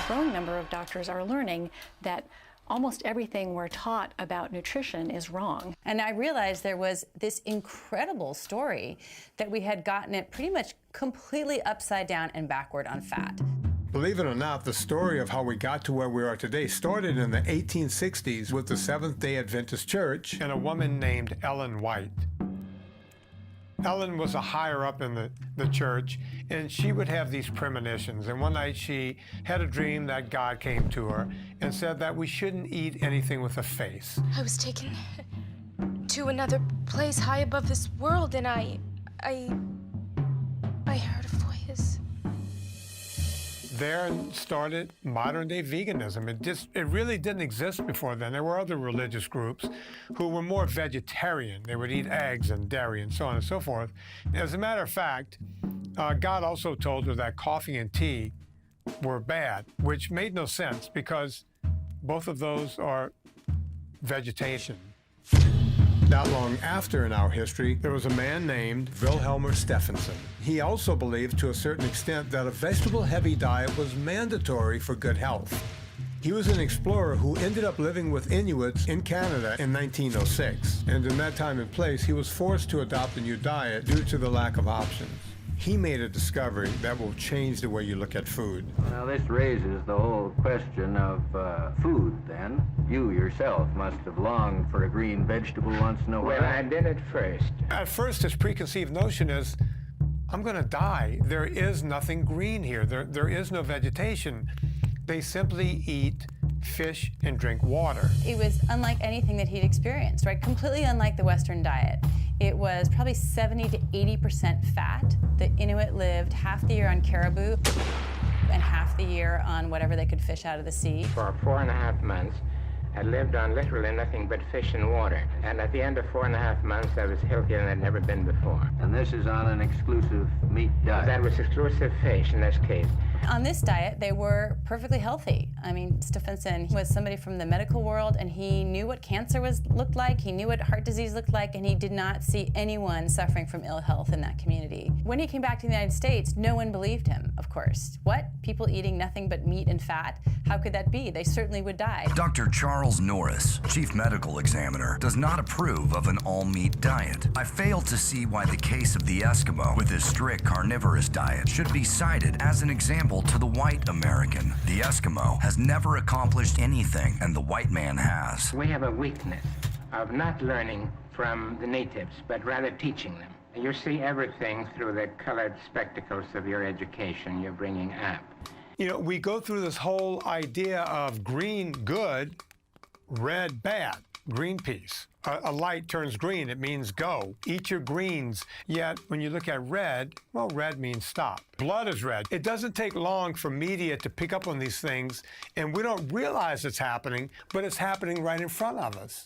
growing number of doctors are learning that almost everything we're taught about nutrition is wrong. And I realized there was this incredible story that we had gotten it pretty much completely upside down and backward on fat. Believe it or not, the story of how we got to where we are today started in the 1860s with the Seventh-day Adventist Church and a woman named Ellen White. Ellen was a higher up in the church, and she would have these premonitions. And one night she had a dream that God came to her and said that we shouldn't eat anything with a face. I was taken to another place high above this world, and I heard a voice. There started modern-day veganism. It really didn't exist before then. There were other religious groups who were more vegetarian. They would eat eggs and dairy and so on and so forth. As a matter of fact, God also told her that coffee and tea were bad, which made no sense because both of those are vegetation. Not long after in our history, there was a man named Wilhelm Stephenson. He also believed to a certain extent that a vegetable-heavy diet was mandatory for good health. He was an explorer who ended up living with Inuits in Canada in 1906. And in that time and place, he was forced to adopt a new diet due to the lack of options. He made a discovery that will change the way you look at food. Now this raises the whole question of food then. You yourself must have longed for a green vegetable once in a while. Well, I did at first. At first, his preconceived notion is, I'm going to die. There is nothing green here. There is no vegetation. They simply eat fish and drink water. It was unlike anything that he'd experienced, right? Completely unlike the Western diet. It was probably 70 to 80% fat. The Inuit lived half the year on caribou and half the year on whatever they could fish out of the sea. For 4.5 months, I lived on literally nothing but fish and water. And at the end of 4.5 months, I was healthier than I'd never been before. And this is on an exclusive meat diet. That was exclusive fish in this case. On this diet, they were perfectly healthy. I mean, Stephenson was somebody from the medical world, and he knew what cancer looked like, he knew what heart disease looked like, and he did not see anyone suffering from ill health in that community. When he came back to the United States, no one believed him, of course. What? People eating nothing but meat and fat? How could that be? They certainly would die. Dr. Charles Norris, chief medical examiner, does not approve of an all-meat diet. I fail to see why the case of the Eskimo with his strict carnivorous diet should be cited as an example to the white American. The Eskimo has never accomplished anything, and the white man has. We have a weakness of not learning from the natives, but rather teaching them. You see everything through the colored spectacles of your education you're bringing up. You know, we go through this whole idea of green good, red bad, Greenpeace. A light turns green, it means go. Eat your greens. Yet, when you look at red, well, red means stop. Blood is red. It doesn't take long for media to pick up on these things, and we don't realize it's happening, but it's happening right in front of us.